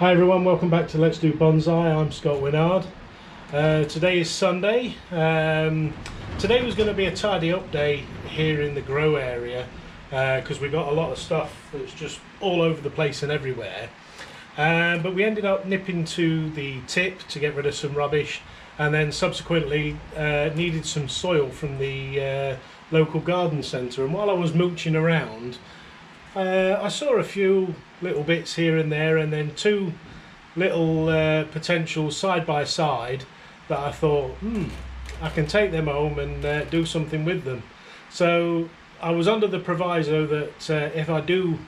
Hi everyone, welcome back to Let's Do Bonsai. I'm Scott Winard. Today is Sunday. Today was going to be a tidy up day here in the grow area because we got a lot of stuff that's just all over the place and everywhere. But we ended up nipping to the tip to get rid of some rubbish, and then subsequently needed some soil from the local garden centre. And while I was mooching around, I saw a few little bits here and there, and then two little potential side by side that I thought, I can take them home and do something with them. So I was under the proviso that if I do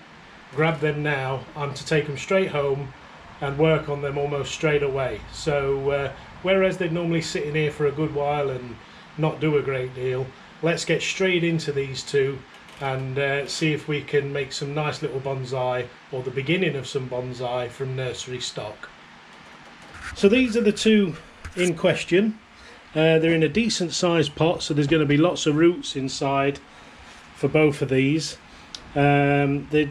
grab them now, I'm to take them straight home and work on them almost straight away. So whereas they'd normally sit in here for a good while and not do a great deal, let's get straight into these two and see if we can make some nice little bonsai, or the beginning of some bonsai from nursery stock. So these are the two in question. They're in a decent sized pot, so there's going to be lots of roots inside for both of these. They're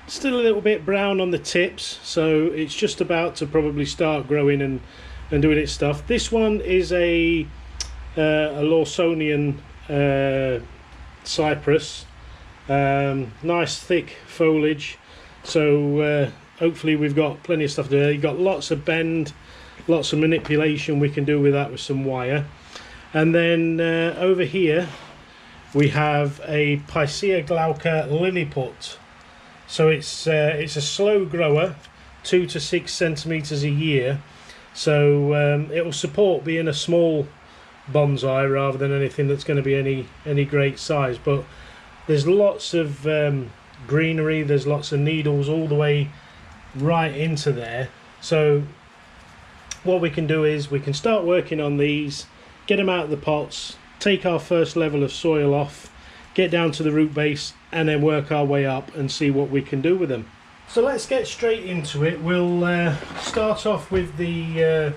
still a little bit brown on the tips, so it's just about to probably start growing and doing its stuff. This one is a Lawsonian Cypress. Nice thick foliage, so hopefully we've got plenty of stuff to do. You've got lots of bend, lots of manipulation we can do with that with some wire. And then over here we have a Picea Glauca Lilliput. So it's a slow grower, 2 to 6 centimeters a year, so it will support being a small bonsai rather than anything that's going to be any great size. But there's lots of greenery, there's lots of needles all the way right into there. So what we can do is we can start working on these, get them out of the pots, take our first level of soil off, get down to the root base, and then work our way up and see what we can do with them. So let's get straight into it. We'll start off with the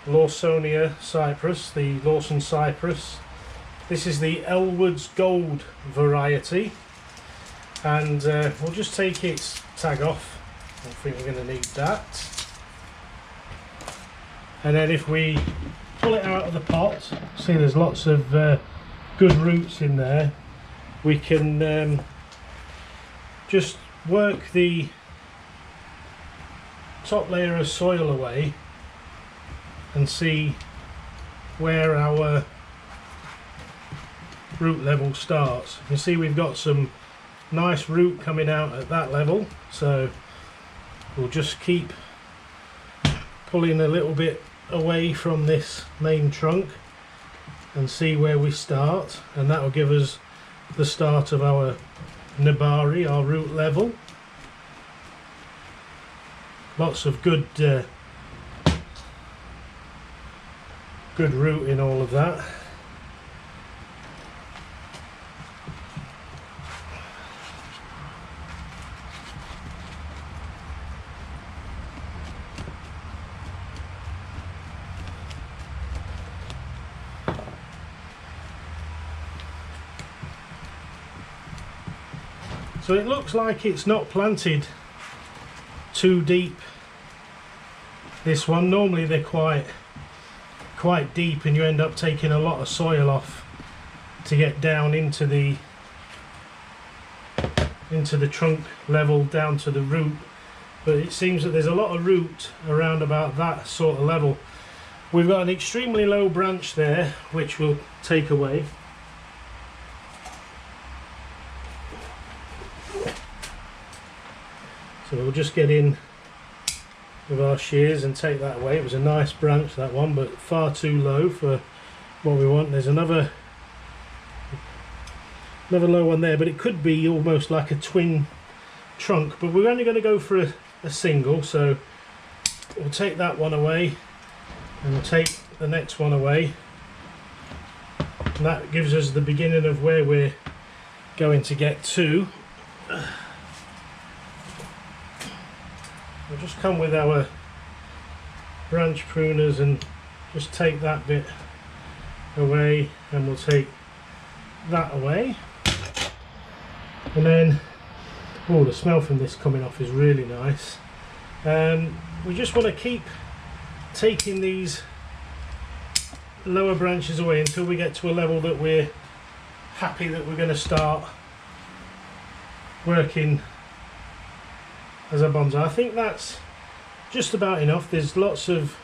Lawsonia Cypress, the Lawson Cypress. This is the Elwood's Gold variety, and we'll just take its tag off. I think we're going to need that. And then if we pull it out of the pot, see there's lots of good roots in there, we can just work the top layer of soil away and see where our root level starts. You can see we've got some nice root coming out at that level, so we'll just keep pulling a little bit away from this main trunk and see where we start, and that will give us the start of our nabari, our root level. Lots of good root in all of that. So it looks like it's not planted too deep, this one. Normally they're quite deep and you end up taking a lot of soil off to get down into the trunk level down to the root, but it seems that there's a lot of root around about that sort of level. We've got an extremely low branch there which we'll take away. So we'll just get in with our shears and take that away. It was a nice branch, that one, but far too low for what we want. There's another low one there, but it could be almost like a twin trunk, but we're only going to go for a single. So we'll take that one away and we'll take the next one away, and that gives us the beginning of where we're going to get to. We'll just come with our branch pruners and just take that bit away, and we'll take that away. And then, oh, the smell from this coming off is really nice. We just want to keep taking these lower branches away until we get to a level that we're happy that we're going to start working as a bonsai. I think that's just about enough. There's lots of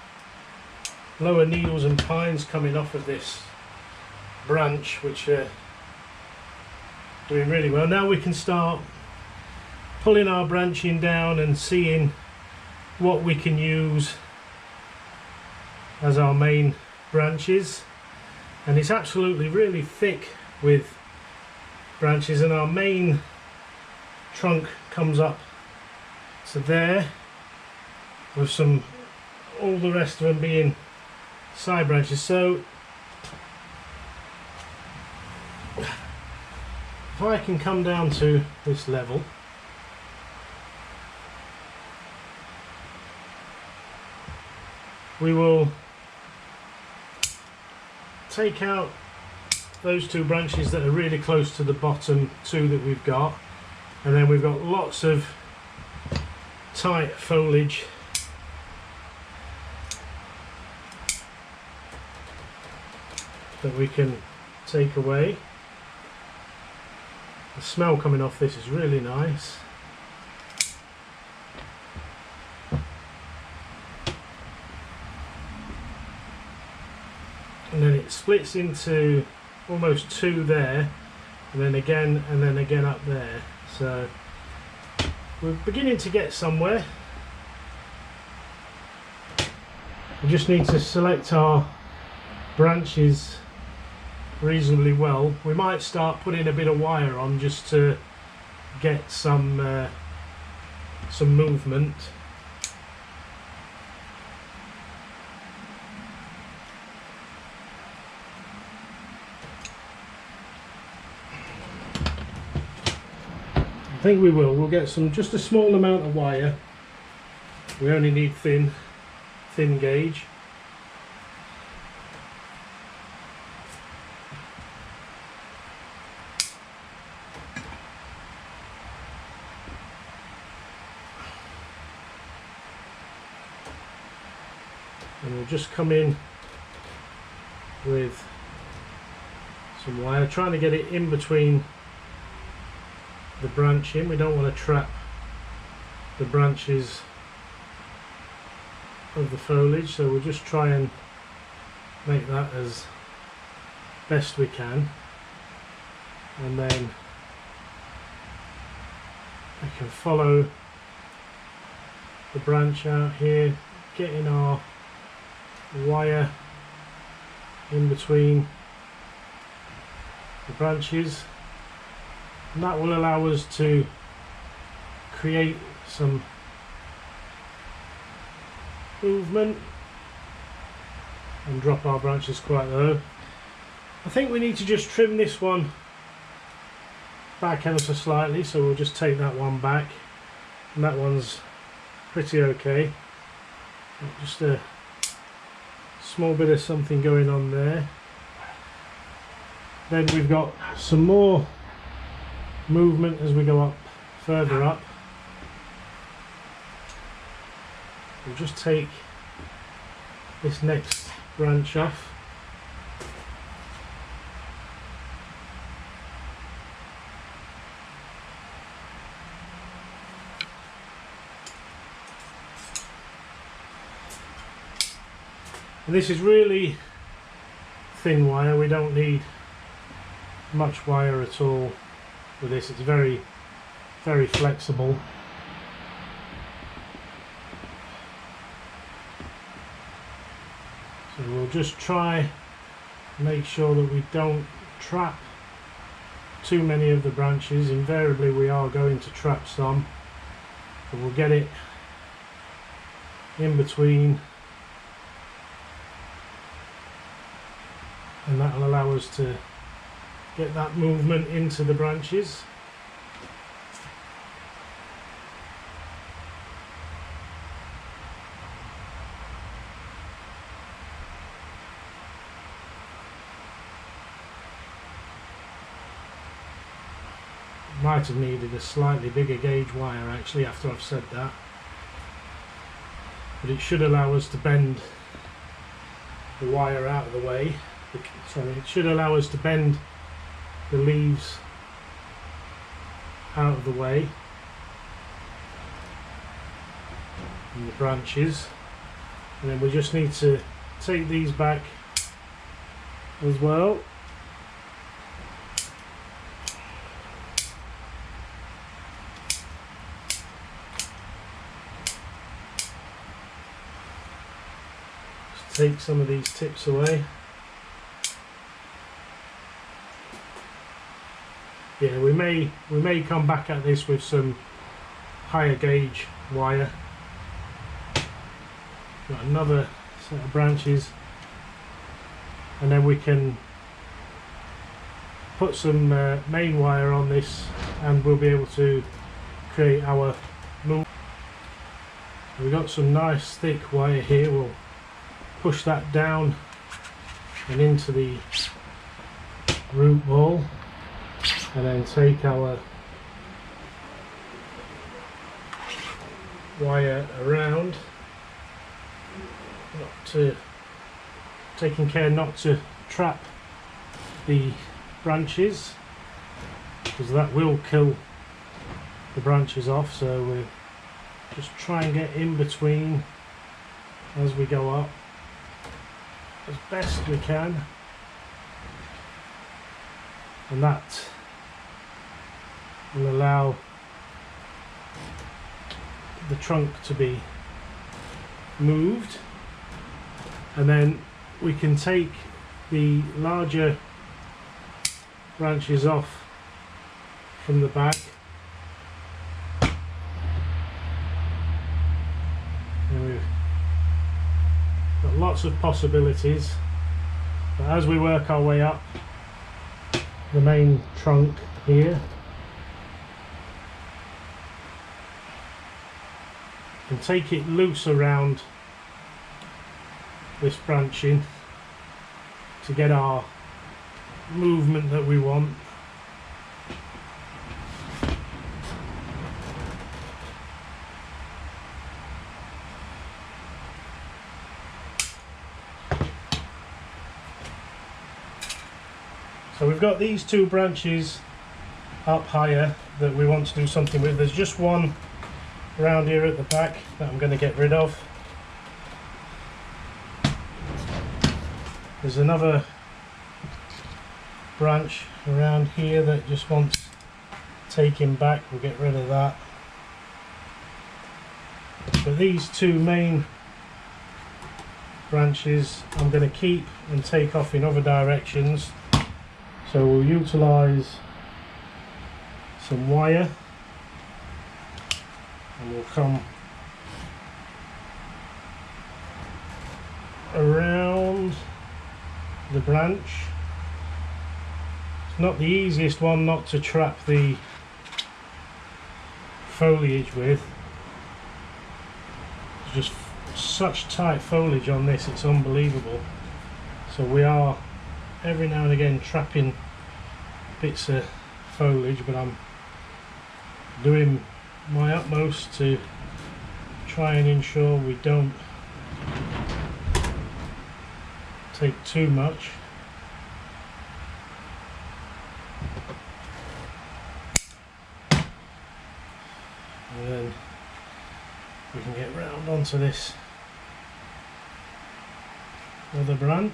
lower needles and pines coming off of this branch which are doing really well. Now we can start pulling our branching down and seeing what we can use as our main branches, and it's absolutely really thick with branches, and our main trunk comes up to there with some, all the rest of them being side branches. So if I can come down to this level, we will take out those two branches that are really close to the bottom two that we've got, and then we've got lots of tight foliage that we can take away. The smell coming off this is really nice. And then it splits into almost two there, and then again up there. So we're beginning to get somewhere. We just need to select our branches reasonably well. We might start putting a bit of wire on just to get some movement. I think we will. We'll get just a small amount of wire. We only need thin gauge. And we'll just come in with some wire, trying to get it in between the branching. We don't want to trap the branches of the foliage, so we'll just try and make that as best we can, and then we can follow the branch out here, getting our wire in between the branches, and that will allow us to create some movement and drop our branches quite low. I think we need to just trim this one back ever so slightly, so we'll just take that one back, and that one's pretty okay. Just a small bit of something going on there. Then we've got some more movement as we go up, further up. We'll just take this next branch off. And this is really thin wire. We don't need much wire at all with this. It's very, very flexible. So we'll just try and make sure that we don't trap too many of the branches. Invariably we are going to trap some, but we'll get it in between, and that will allow us to get that movement into the branches. Might have needed a slightly bigger gauge wire actually after I've said that. but it should allow us to bend the wire out of the way. Sorry, it should allow us to bend the leaves out of the way and the branches, and then we just need to take these back as well. Just take some of these tips away. Yeah, we may come back at this with some higher gauge wire. Got another set of branches, and then we can put some main wire on this, and we'll be able to create our move. We've got some nice thick wire here. We'll push that down and into the root ball, and then take our wire around, taking care not to trap the branches, because that will kill the branches off. So we'll just try and get in between as we go up as best we can, and that will allow the trunk to be moved, and then we can take the larger branches off from the back, and we've got lots of possibilities. But as we work our way up the main trunk here, and take it loose around this branching to get our movement that we want. So we've got these two branches up higher that we want to do something with. There's just one around here at the back that I'm going to get rid of. There's another branch around here that just wants taking back. We'll get rid of that. But these two main branches I'm going to keep and take off in other directions. So we'll utilise some wire, and we'll come around the branch. It's not the easiest one not to trap the foliage with. There's just such tight foliage on this, it's unbelievable. So we are every now and again trapping bits of foliage, but I'm doing my utmost to try and ensure we don't take too much. And then we can get round onto this other branch.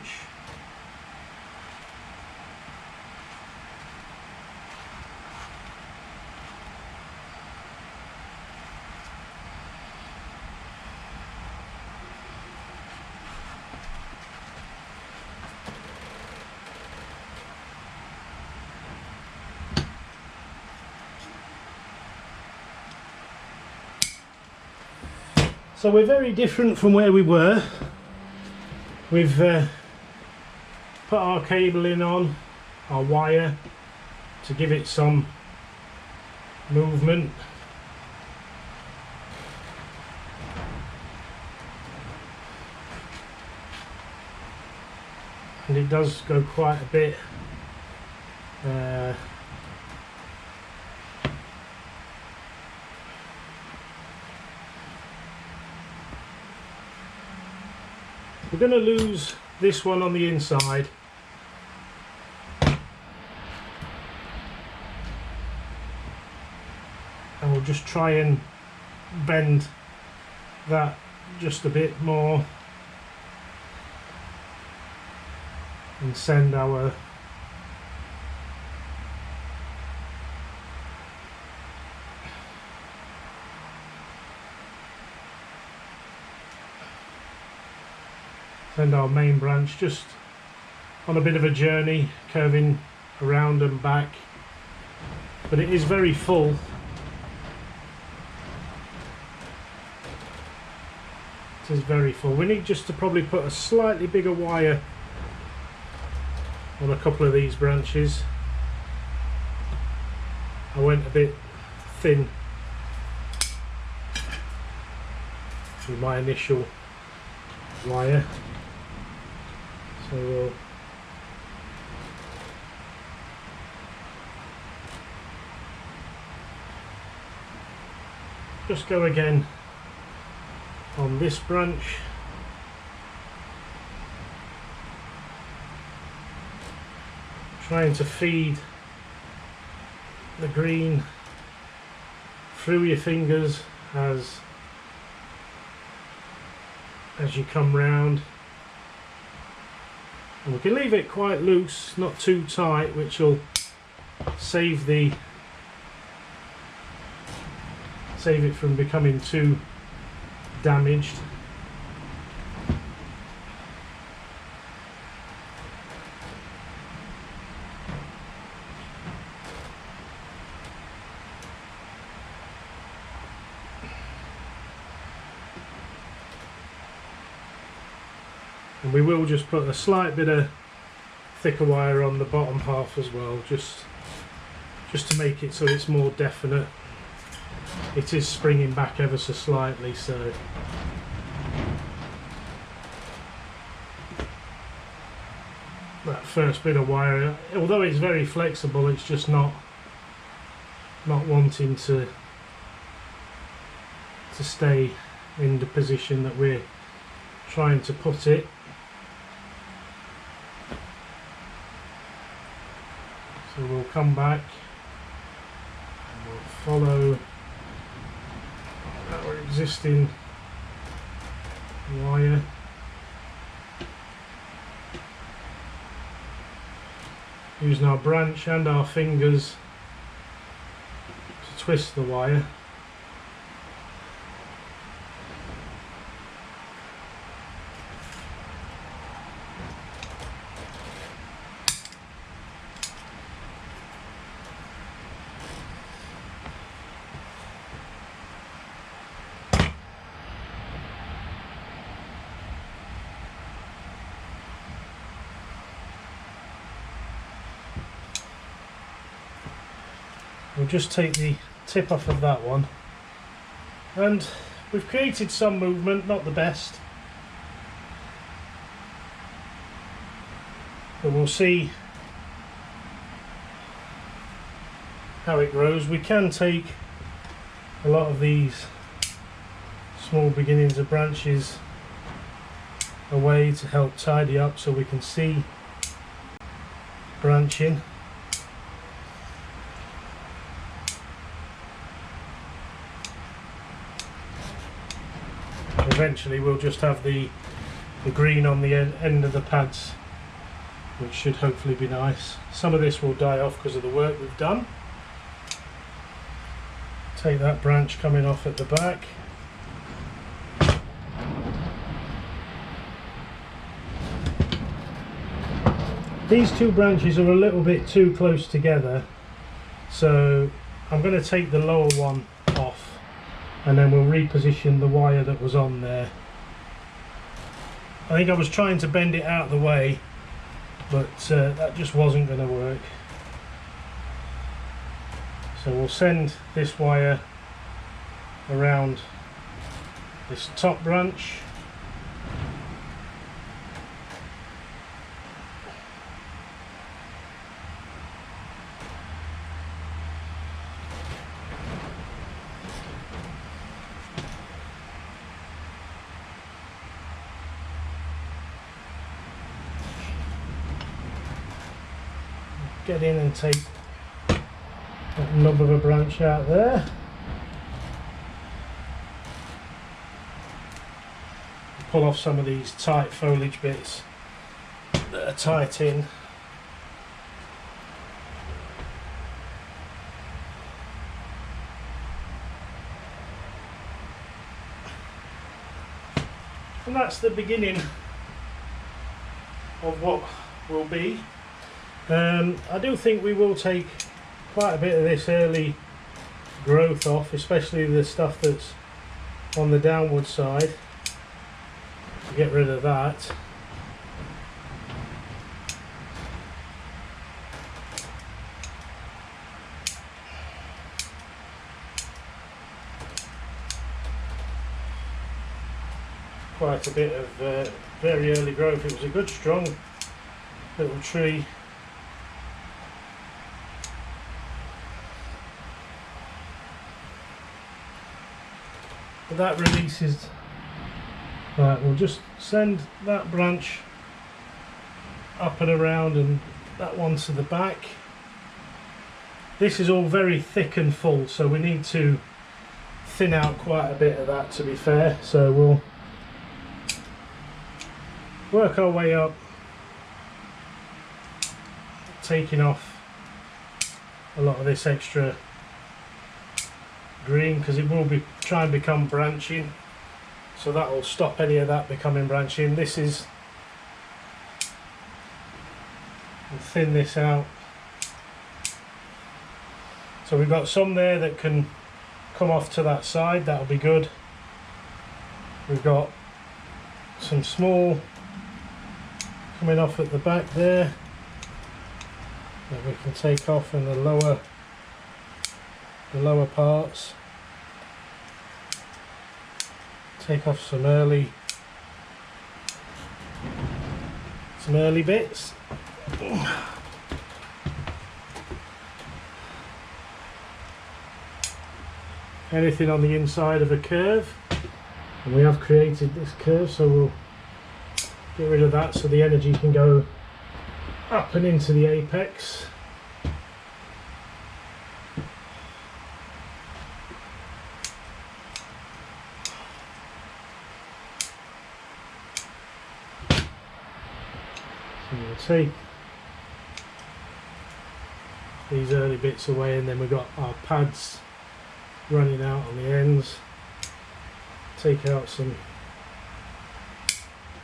So we're very different from where we were. We've put our cabling on, our wire, to give it some movement. And it does go quite a bit We're going to lose this one on the inside. And we'll just try and bend that just a bit more and send our main branch just on a bit of a journey, curving around and back, but it is very full. It is very full. We need just to probably put a slightly bigger wire on a couple of these branches. I went a bit thin with my initial wire, so we'll just go again on this branch. Trying to feed the green through your fingers as you come round, and we can leave it quite loose, not too tight, which will save it from becoming too damaged. And we will just put a slight bit of thicker wire on the bottom half as well, just to make it so it's more definite. It is springing back ever so slightly, so that first bit of wire, although it's very flexible, it's just not wanting to stay in the position that we're trying to put it. So we'll come back and we'll follow our existing wire. Using our branch and our fingers to twist the wire. We'll just take the tip off of that one, and we've created some movement, not the best, but we'll see how it grows. We can take a lot of these small beginnings of branches away to help tidy up so we can see branching. Eventually we'll just have the green on the end of the pads, which should hopefully be nice. Some of this will die off because of the work we've done. Take that branch coming off at the back. These two branches are a little bit too close together, so I'm going to take the lower one off, and then we'll reposition the wire that was on there. I think I was trying to bend it out of the way, but that just wasn't going to work. So we'll send this wire around this top branch. get in and take that nub of a branch out there. Pull off some of these tight foliage bits that are tight in. And that's the beginning of what will be. I do think we will take quite a bit of this early growth off, especially the stuff that's on the downward side. Get rid of that. Quite a bit of very early growth. It was a good strong little tree. But that releases. Right, we'll just send that branch up and around and that one to the back. This is all very thick and full, so we need to thin out quite a bit of that, to be fair. So we'll work our way up, taking off a lot of this extra green, because it will be try and become branching. So that will stop any of that becoming branching. This is, we'll thin this out. So we've got some there that can come off to that side, that'll be good. We've got some small coming off at the back there that we can take off in the lower parts. Take off some early bits. Anything on the inside of a curve, and we have created this curve, so we'll get rid of that so the energy can go up and into the apex. So we'll take these early bits away, and then we've got our pads running out on the ends. Take out some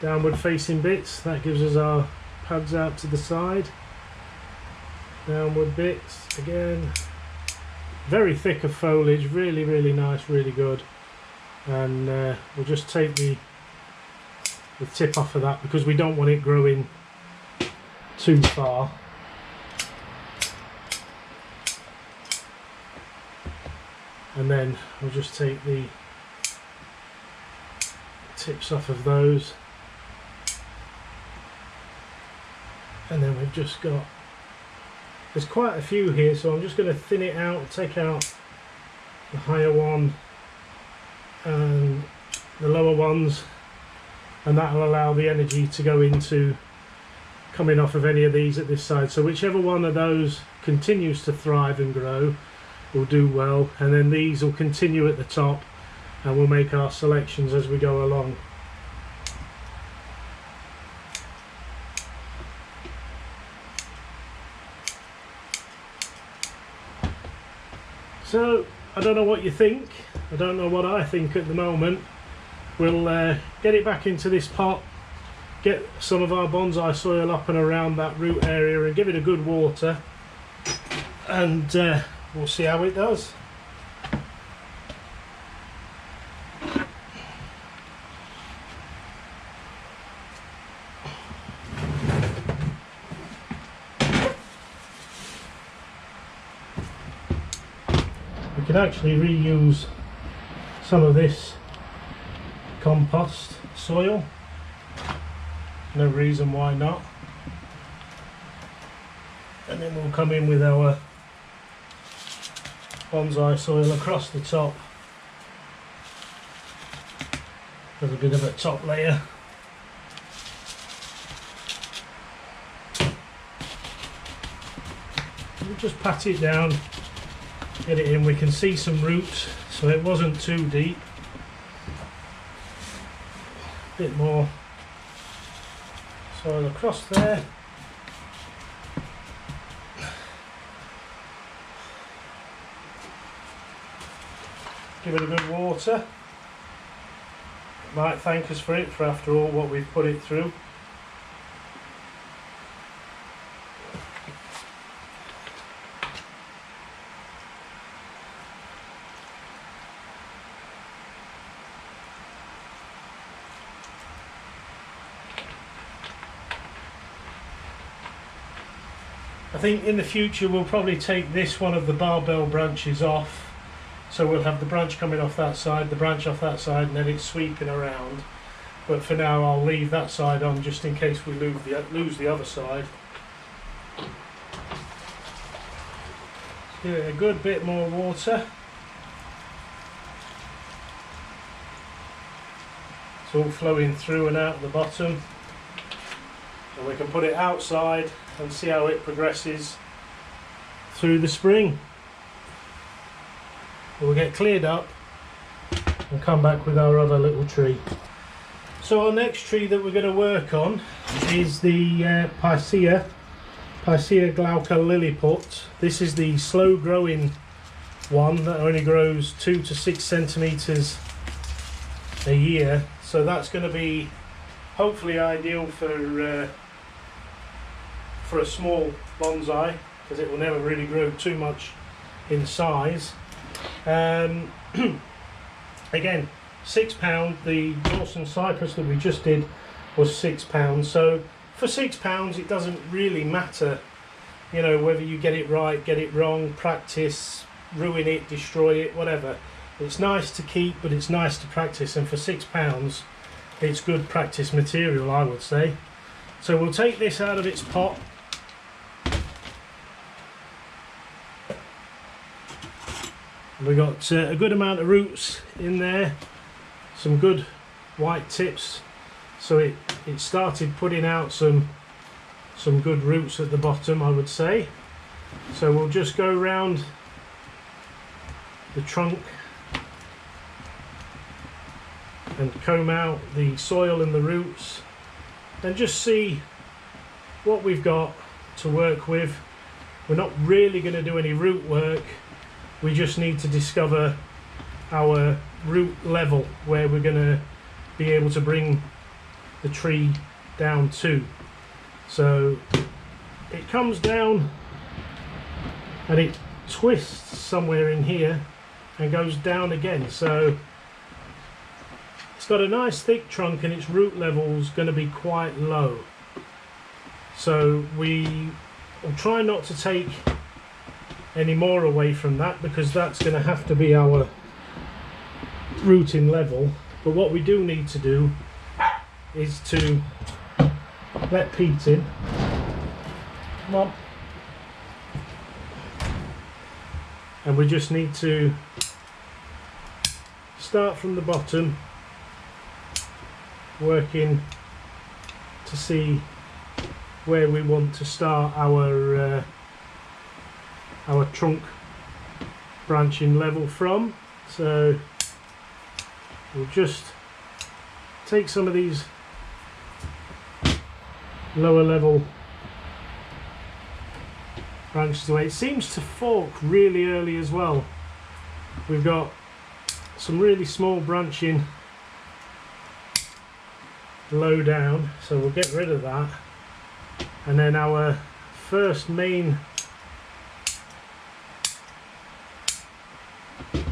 downward facing bits, that gives us our pads out to the side. Downward bits again, very thick of foliage, really nice, really good. And we'll just take the tip off of that because we don't want it growing too far. And then we'll just take the tips off of those, and then we've just got, there's quite a few here, so I'm just going to thin it out, take out the higher one and the lower ones, and that will allow the energy to go into coming off of any of these at this side. So whichever one of those continues to thrive and grow will do well, and then these will continue at the top, and we'll make our selections as we go along. So I don't know what you think, I don't know what I think at the moment. We'll get it back into this pot, get some of our bonsai soil up and around that root area and give it a good water, and we'll see how it does. We can actually reuse some of this compost soil, no reason why not. And then we'll come in with our bonsai soil across the top with a bit of a top layer. just pat it down, get it in. We can see some roots, so it wasn't too deep. A bit more soil across there. Give it a good water. Might thank us for it, for after all what we've put it through. I think in the future we'll probably take this one of the barbell branches off. So we'll have the branch coming off that side, the branch off that side, and then it's sweeping around. But for now I'll leave that side on just in case we lose the other side. Give it a good bit more water. It's all flowing through and out the bottom. And we can put it outside and see how it progresses through the spring. We'll get cleared up and come back with our other little tree. So our next tree that we're going to work on is the Picea Glauca lilliput. This is the slow growing one that only grows 2 to 6 centimeters a year. So that's going to be hopefully ideal for a small bonsai, because it will never really grow too much in size. Again, £6. The Lawson Cypress that we just did was £6. So for £6 it doesn't really matter, you know, whether you get it right, get it wrong, practice, ruin it, destroy it, whatever. It's nice to keep, but it's nice to practice, and for £6 it's good practice material, I would say. So we'll take this out of its pot. We got a good amount of roots in there, some good white tips, so it started putting out some good roots at the bottom, I would say. So we'll just go round the trunk and comb out the soil and the roots and just see what we've got to work with. We're not really going to do any root work. We just need to discover our root level where we're going to be able to bring the tree down to. So it comes down and it twists somewhere in here and goes down again. So it's got a nice thick trunk and its root level is going to be quite low. So we will try not to take any more away from that, because that's going to have to be our rooting level. But what we do need to do is to let Pete in. Come on. And we just need to start from the bottom, working to see where we want to start our trunk branching level from. So we'll just take some of these lower level branches away. It seems to fork really early as well. We've got some really small branching low down, so we'll get rid of that. And then our first main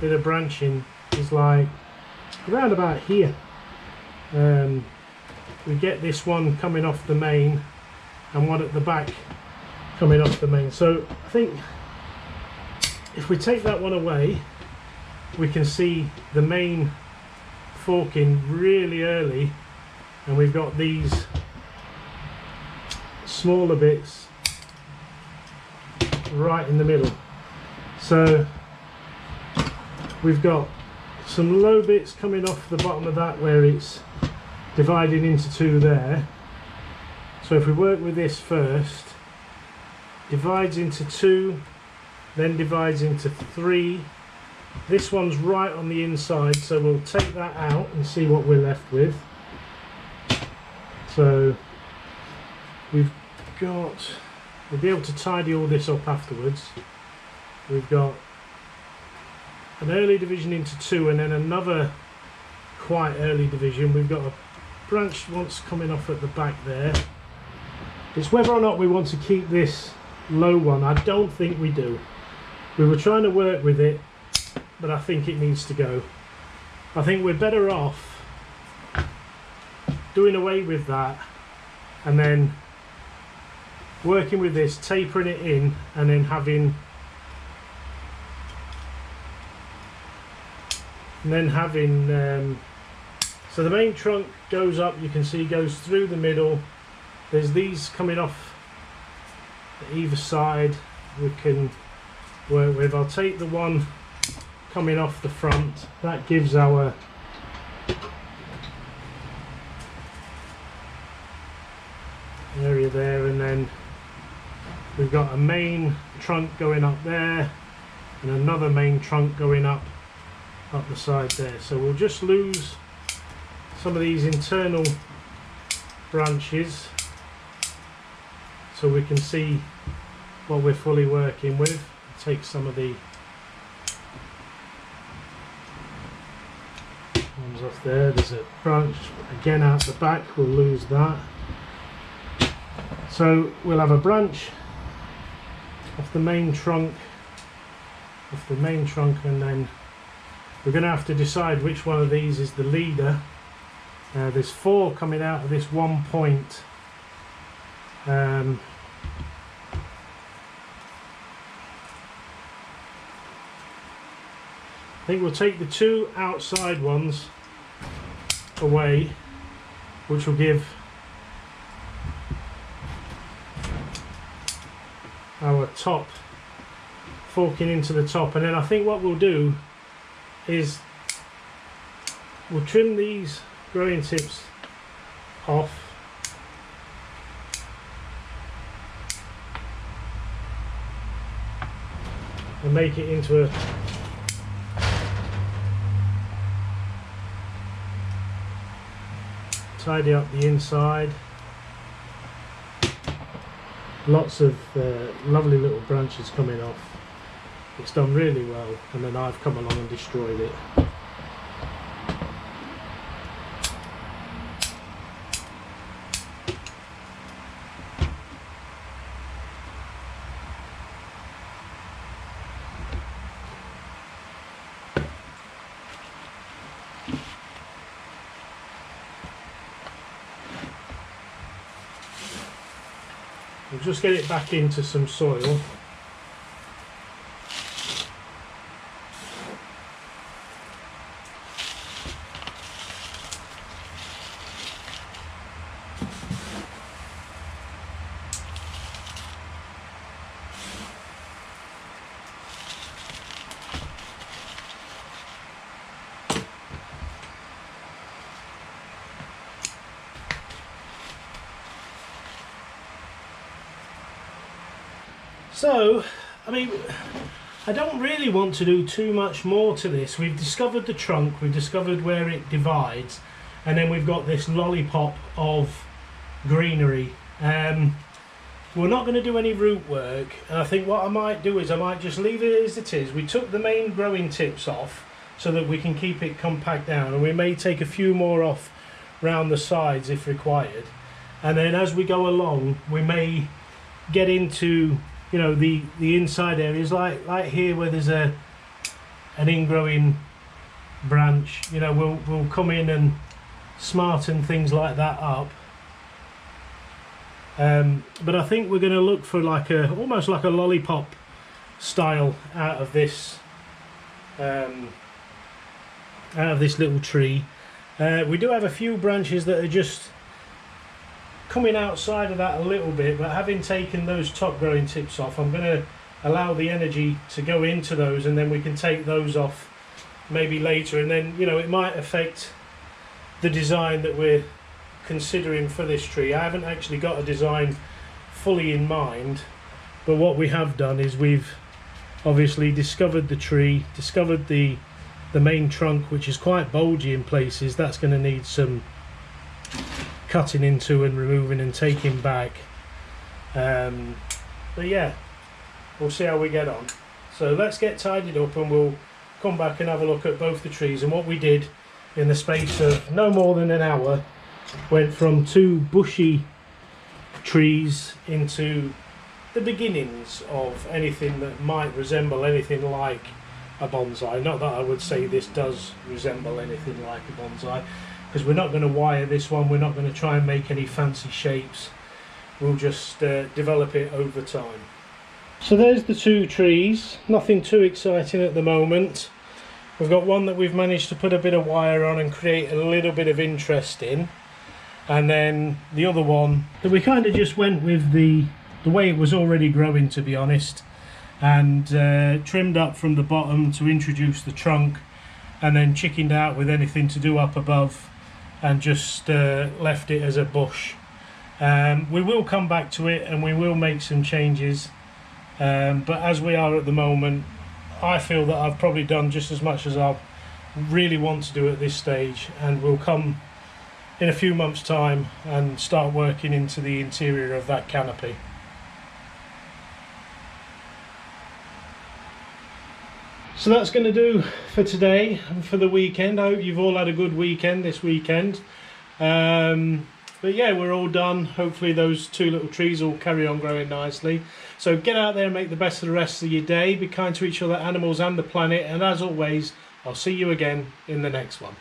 bit of branching is like around about here. We get this one coming off the main and one at the back coming off the main. So I think if we take that one away, we can see the main forking really early, and we've got these smaller bits right in the middle. So we've got some low bits coming off the bottom of that where it's dividing into two there. So if we work with this first, divides into two, then divides into 3. This one's right on the inside, so we'll take that out and see what we're left with. So we'll be able to tidy all this up afterwards. We've got an early division into 2 and then another quite early division. We've got a branch once coming off at the back there. It's whether or not we want to keep this low one. I don't think we do. We were trying to work with it, but I think it needs to go. I think we're better off doing away with that and then working with this, tapering it in, and then having so the main trunk goes up, you can see goes through the middle. There's these coming off either side we can work with. I'll take the one coming off the front. That gives our area there, and then we've got a main trunk going up there and another main trunk going up the side there. So we'll just lose some of these internal branches so we can see what we're fully working with. Take some of the ones off there. There's a branch again out the back, we'll lose that. So we'll have a branch off the main trunk, and then we're going to have to decide which one of these is the leader. There's 4 coming out of this one point. I think we'll take the 2 outside ones away, which will give our top forking into the top, and then I think what we'll do is we'll trim these growing tips off and make it into a tidy up the inside. Lots of lovely little branches coming off. It's done really well, and then I've come along and destroyed it. We'll just get it back into some soil. So, I mean, I don't really want to do too much more to this. We've discovered the trunk, we've discovered where it divides, and then we've got this lollipop of greenery. We're not going to do any root work, and I think what I might do is I might just leave it as it is. We took the main growing tips off so that we can keep it compact down, and we may take a few more off round the sides if required. And then as we go along, we may get into, you know, the inside areas, like here where there's an ingrowing branch. You know, we'll come in and smarten things like that up. But I think we're going to look for like almost like a lollipop style out of this little tree. We do have a few branches that are just coming outside of that a little bit, but having taken those top growing tips off, I'm going to allow the energy to go into those, and then we can take those off maybe later, and then, you know, it might affect the design that we're considering for this tree. I haven't actually got a design fully in mind, but what we have done is we've obviously discovered the tree, discovered the main trunk, which is quite bulgy in places. That's going to need some cutting into and removing and taking back. But yeah, we'll see how we get on. So let's get tidied up and we'll come back and have a look at both the trees. And what we did in the space of no more than an hour, went from 2 bushy trees into the beginnings of anything that might resemble anything like a bonsai. Not that I would say this does resemble anything like a bonsai, because we're not going to wire this one, we're not going to try and make any fancy shapes, we'll just develop it over time. So there's the 2 trees, nothing too exciting at the moment. We've got one that we've managed to put a bit of wire on and create a little bit of interest in, and then the other one that we kind of just went with the way it was already growing, to be honest, and trimmed up from the bottom to introduce the trunk, and then chickened out with anything to do up above and just left it as a bush. We will come back to it and we will make some changes, but as we are at the moment, I feel that I've probably done just as much as I really want to do at this stage, and we'll come in a few months' time and start working into the interior of that canopy. So that's going to do for today and for the weekend. I hope you've all had a good weekend this weekend. But yeah, we're all done. Hopefully those 2 little trees will carry on growing nicely. So get out there and make the best of the rest of your day. Be kind to each other, animals and the planet. And as always, I'll see you again in the next one.